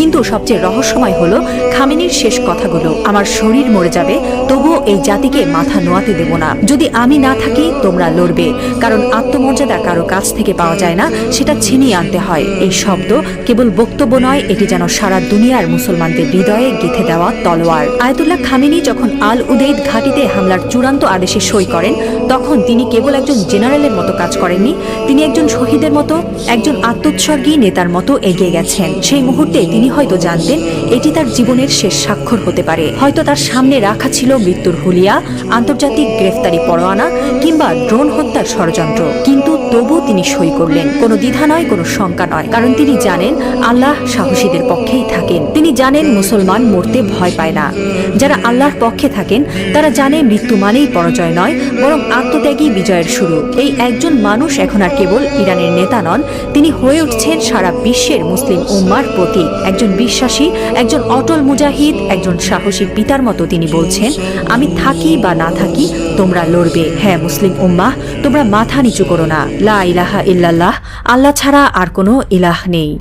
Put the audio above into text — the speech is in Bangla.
কিন্তু সবচেয়ে রহস্যময় হলো খামেনির শেষ কথাগুলো, আমার শরীর মরে যাবে তবুও এই জাতিকে মাথা নোয়াতে দেব না। যদি আমি না থাকি তোমরা লড়বে, কারণ আত্মমর্যাদা কারো কাছ থেকে পাওয়া যায় না, সেটা ছিনিয়ে আনতে হয়। এই শব্দ কেবল বক্তব্য নয়, এটি যেন সারা দুনিয়ার মুসলমানদের হৃদয়ে গেঁথে দেওয়া তলোয়ার। আয়াতুল্লাহ খামেনি যখন আল উদেইদ ঘাঁটিতে হামলার চূড়ান্ত আদেশে সই করেন, তখন তিনি কেবল একজন জেনারেলের মতো কাজ করেননি, তিনি একজন শহীদের মতো, একজন আত্মোৎসর্গী নেতার মতো এগিয়ে গেছেন। সেই মুহূর্তে তিনি হয়তো জানতেন এটি তার জীবনের শেষ স্বাক্ষর হতে পারে। হয়তো তার সামনে রাখা ছিল মৃত্যুর হুলিয়া, আন্তর্জাতিক গ্রেফতারি পরোয়ানা কিংবা ড্রোন হত্যার ষড়যন্ত্র, কিন্তু তবু তিনি সই করলেন। কোনো দ্বিধা নয়, কোনো শঙ্কা নয়, কারণ তিনি জানেন আল্লাহ সাহসীদের পক্ষেই থাকেন। তিনি জানেন মুসলমান মরতে ভয় পায় না। যারা আল্লাহর পক্ষে থাকেন তারা জানে মৃত্যু মানেই পরাজয় নয়, বরং আত্মত্যাগী বিজয়ের শুরু। এই একজন মানুষ এখন আর কেবল ইরানের নেতা নন, তিনি হয়ে উঠছেন সারা বিশ্বের মুসলিম উম্মার প্রতীক। একজন বিশ্বাসী, একজন অটল মুজাহিদ, একজন সাহসী পিতার মতো তিনি বলছেন, আমি থাকি বা না থাকি তোমরা লড়বে। হ্যাঁ মুসলিম উম্মাহ, তোমরা মাথা নিচু করো না। লা ইলাহা ইল্লাল্লাহ, আল্লাহ ছাড়া আর কোনো ইলাহ নেই।